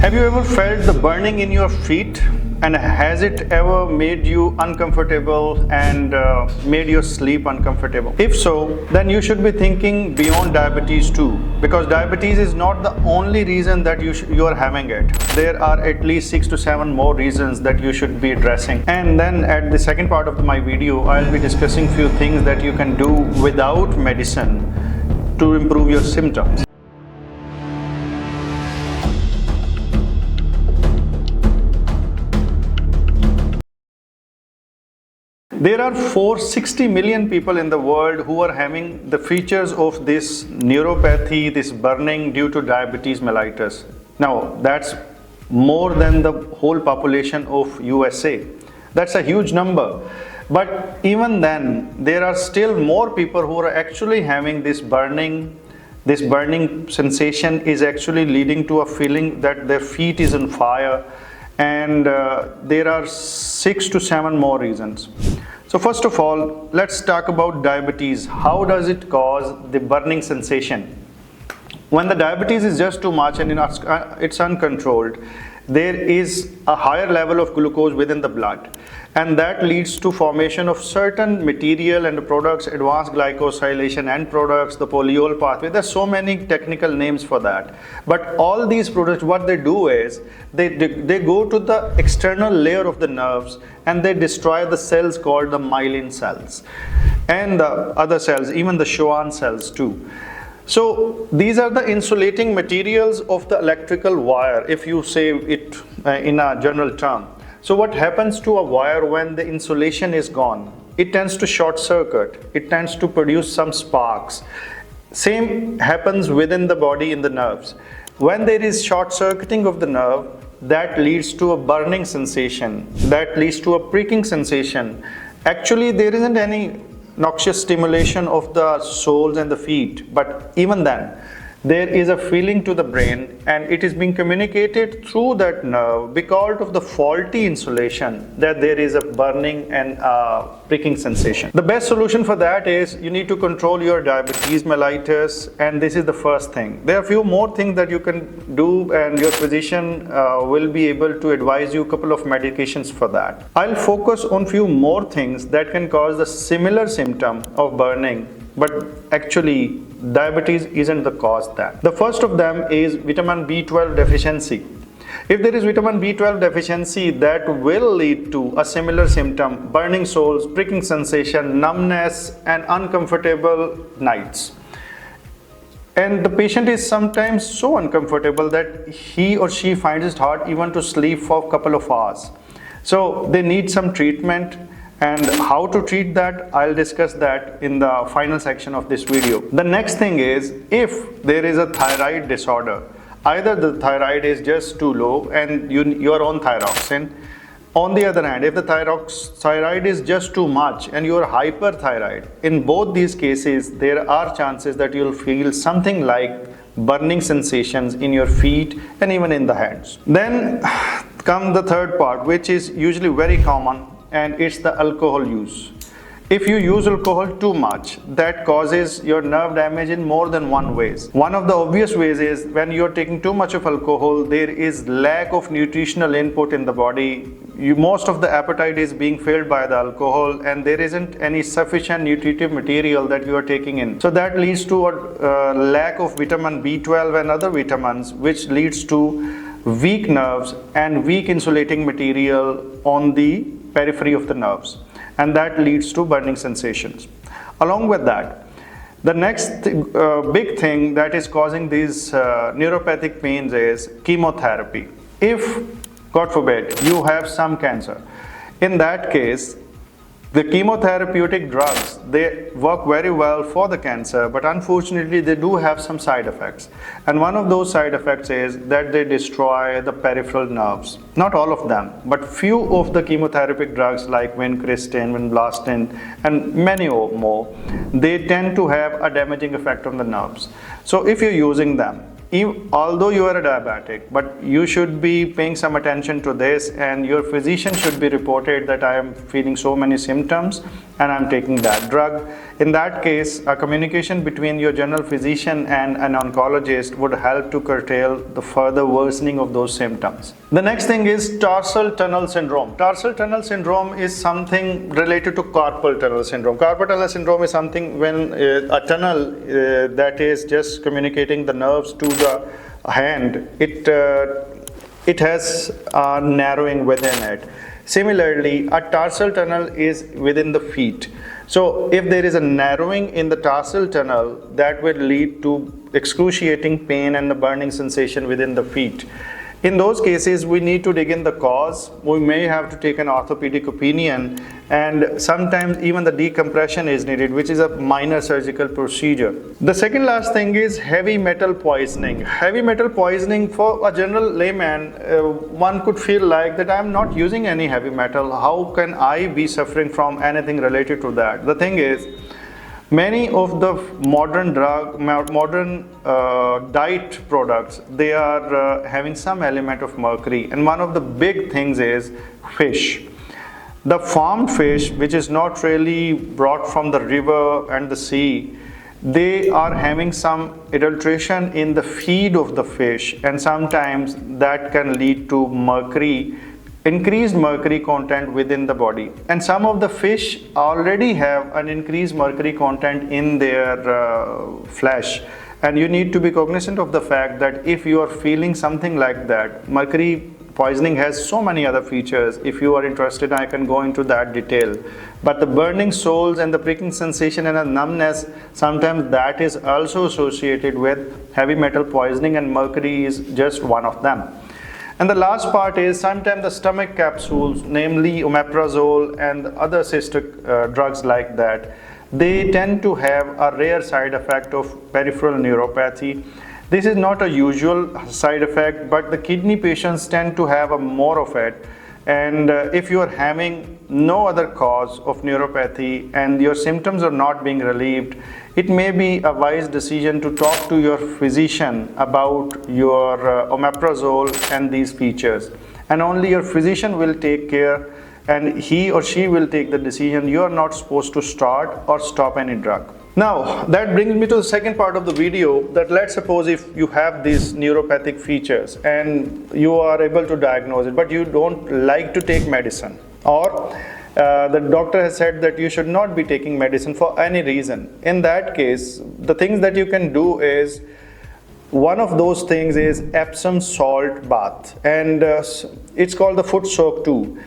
Have you ever felt the burning in your feet? And has it ever made you uncomfortable and made your sleep uncomfortable? If so, then you should be thinking beyond diabetes too, because diabetes is not the only reason that you are having it. There are at least 6 to 7 more reasons that you should be addressing. And then at the second part of my video, I'll be discussing few things that you can do without medicine to improve your symptoms. There are 460 million people in the world who are having the features of this neuropathy, this burning due to diabetes mellitus. Now, that's more than the whole population of USA. That's a huge number. But even then, there are still more people who are actually having this burning. This burning sensation is actually leading to a feeling that their feet is on fire. And there are 6 to 7 more reasons. So first of all, let's talk about diabetes. How does it cause the burning sensation? When the diabetes is just too much and it's uncontrolled, there is a higher level of glucose within the blood, and that leads to formation of certain material and products, advanced glycosylation end products, the polyol pathway. There's so many technical names for that. But all these products, what they do is they go to the external layer of the nerves and they destroy the cells called the myelin cells and the other cells, even the Schwann cells too. So these are the insulating materials of the electrical wire, if you say it in a general term. So what happens to a wire when the insulation is gone? It tends to short circuit. It tends to produce some sparks. Same happens within the body in the nerves. When there is short circuiting of the nerve, that leads to a burning sensation. That leads to a pricking sensation. Actually, there isn't any noxious stimulation of the soles and the feet, but even then there is a feeling to the brain, and it is being communicated through that nerve because of the faulty insulation, that there is a burning and pricking sensation. The best solution for that is you need to control your diabetes mellitus, and this is the first thing. There are a few more things that you can do, and your physician will be able to advise you a couple of medications for that. I'll focus on few more things that can cause the similar symptom of burning, but actually diabetes isn't the cause that. The first of them is vitamin B12 deficiency. If there is vitamin B12 deficiency, that will lead to a similar symptom: burning soles, pricking sensation, numbness, and uncomfortable nights. And the patient is sometimes so uncomfortable that he or she finds it hard even to sleep for a couple of hours. So they need some treatment. And how to treat that, I'll discuss that in the final section of this video. The next thing is, if there is a thyroid disorder, either the thyroid is just too low and you are on thyroxine. On the other hand, if the thyroid is just too much and you are hyperthyroid, in both these cases, there are chances that you'll feel something like burning sensations in your feet and even in the hands. Then come the third part, which is usually very common, and it's the alcohol use. If you use alcohol too much, that causes your nerve damage in more than one ways. One of the obvious ways is when you're taking too much of alcohol, there is lack of nutritional input in the body. Most of the appetite is being filled by the alcohol, and there isn't any sufficient nutritive material that you are taking in. So that leads to a lack of vitamin B12 and other vitamins, which leads to weak nerves and weak insulating material on the periphery of the nerves, and that leads to burning sensations. Along with that, the next big thing that is causing these neuropathic pains is chemotherapy. If, God forbid, you have some cancer, in that case, the chemotherapeutic drugs, they work very well for the cancer, but unfortunately they do have some side effects. And one of those side effects is that they destroy the peripheral nerves. Not all of them, but few of the chemotherapic drugs like vincristine, vinblastine, and many more, they tend to have a damaging effect on the nerves. So if you're using them, although you are a diabetic, but you should be paying some attention to this, and your physician should be reported that I am feeling so many symptoms and I'm taking that drug. In that case, a communication between your general physician and an oncologist would help to curtail the further worsening of those symptoms. The next thing is tarsal tunnel syndrome. Tarsal tunnel syndrome is something related to carpal tunnel syndrome. Carpal tunnel syndrome is something when a tunnel that is just communicating the nerves to the hand, it has a narrowing within it. Similarly, a tarsal tunnel is within the feet. So if there is a narrowing in the tarsal tunnel, that will lead to excruciating pain and the burning sensation within the feet. In those cases, we need to dig in the cause. We may have to take an orthopedic opinion, and sometimes even the decompression is needed, which is a minor surgical procedure. The second last thing is heavy metal poisoning. Heavy metal poisoning, for a general layman, one could feel like that I am not using any heavy metal. How can I be suffering from anything related to that? The thing is, many of the modern diet products, they are having some element of mercury, and one of the big things is fish. The farmed fish, which is not really brought from the river and the sea, they are having some adulteration in the feed of the fish, and sometimes that can lead to increased mercury content within the body. And some of the fish already have an increased mercury content in their flesh, and you need to be cognizant of the fact that if you are feeling something like that, mercury poisoning has so many other features. If you are interested, I can go into that detail. But the burning soles and the pricking sensation and a numbness, sometimes that is also associated with heavy metal poisoning, and mercury is just one of them. And the last part is sometimes the stomach capsules, namely omeprazole and other sister drugs like that, they tend to have a rare side effect of peripheral neuropathy. This is not a usual side effect, but the kidney patients tend to have more of it. And if you are having no other cause of neuropathy and your symptoms are not being relieved, it may be a wise decision to talk to your physician about your omeprazole and these features. And only your physician will take care, and he or she will take the decision. You are not supposed to start or stop any drug. Now, that brings me to the second part of the video, that let's suppose if you have these neuropathic features and you are able to diagnose it, but you don't like to take medicine, or the doctor has said that you should not be taking medicine for any reason. In that case, the things that you can do is, one of those things is Epsom salt bath, and it's called the foot soak too.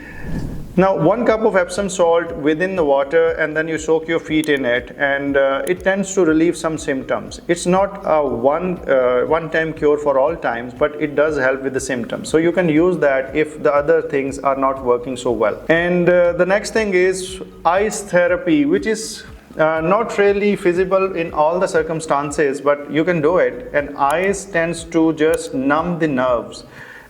Now, 1 cup of Epsom salt within the water, and then you soak your feet in it, and it tends to relieve some symptoms. It's not a one-time cure for all times, but it does help with the symptoms. So you can use that if the other things are not working so well. And the next thing is ice therapy, which is not really feasible in all the circumstances, but you can do it. And ice tends to just numb the nerves.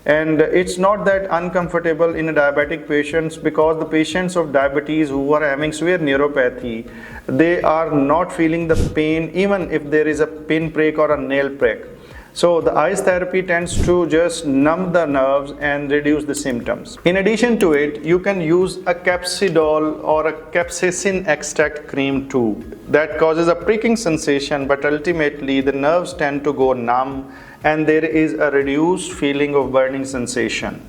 And it's not that uncomfortable in a diabetic patients, because the patients of diabetes who are having severe neuropathy, they are not feeling the pain even if there is a pin prick or a nail prick. So the ice therapy tends to just numb the nerves and reduce the symptoms. In addition to it, you can use a capsidol or a capsaicin extract cream too. That causes a pricking sensation, but ultimately the nerves tend to go numb, and there is a reduced feeling of burning sensation.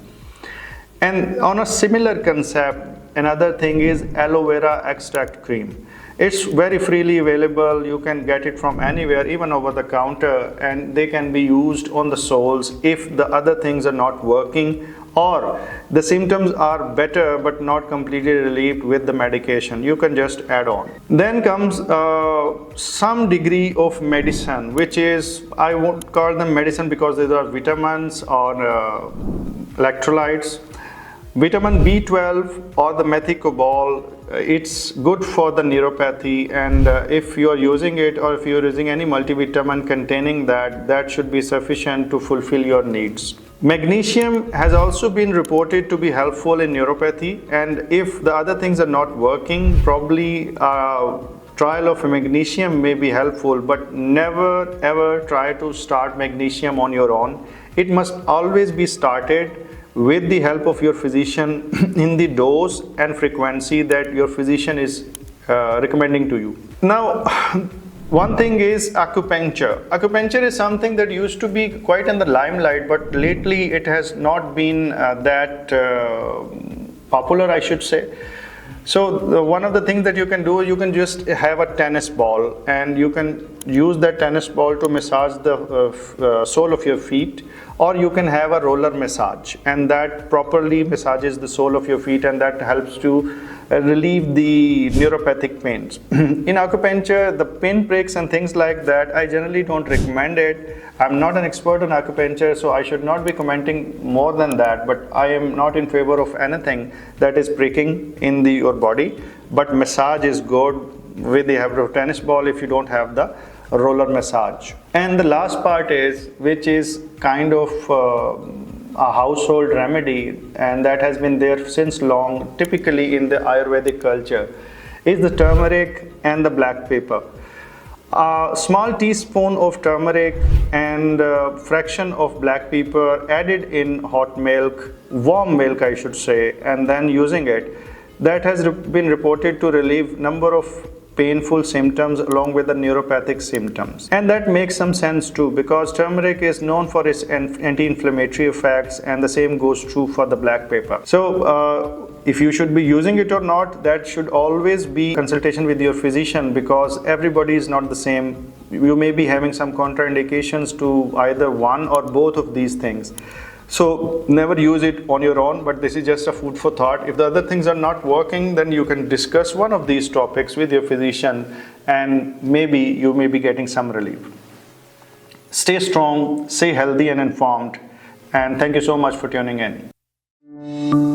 And on a similar concept, another thing is aloe vera extract cream. It's very freely available. You can get it from anywhere, even over the counter, and they can be used on the soles if the other things are not working, or the symptoms are better but not completely relieved with the medication. You can just add on. Then comes some degree of medicine, which is, I won't call them medicine because these are vitamins or electrolytes. Vitamin B12 or the methicobal, it's good for the neuropathy, and if you are using it, or if you are using any multivitamin containing that, that should be sufficient to fulfill your needs. Magnesium has also been reported to be helpful in neuropathy, and if the other things are not working, probably trial of magnesium may be helpful, but never ever try to start magnesium on your own. It must always be started with the help of your physician in the dose and frequency that your physician is recommending to you. Now, one thing is acupuncture. Acupuncture is something that used to be quite in the limelight, but lately it has not been that popular, I should say. So one of the things that you can do, you can just have a tennis ball and you can use that tennis ball to massage the sole of your feet, or you can have a roller massage, and that properly massages the sole of your feet, and that helps to relieve the neuropathic pains. In acupuncture, the pinpricks and things like that, I generally don't recommend it. I'm not an expert in acupuncture, so I should not be commenting more than that, but I am not in favor of anything that is pricking in your body. But massage is good with the help of tennis ball if you don't have the roller massage. And the last part is, which is kind of a household remedy, and that has been there since long, typically in the Ayurvedic culture, is the turmeric and the black pepper. A small teaspoon of turmeric and a fraction of black pepper added in hot milk, warm milk I should say, and then using it, that has been reported to relieve number of painful symptoms along with the neuropathic symptoms. And that makes some sense too, because turmeric is known for its anti-inflammatory effects, and the same goes true for the black pepper. So if you should be using it or not, that should always be consultation with your physician, because everybody is not the same. You may be having some contraindications to either one or both of these things. So never use it on your own, but this is just a food for thought. If the other things are not working, then you can discuss one of these topics with your physician, and maybe you may be getting some relief. Stay strong, stay healthy and informed, and thank you so much for tuning in.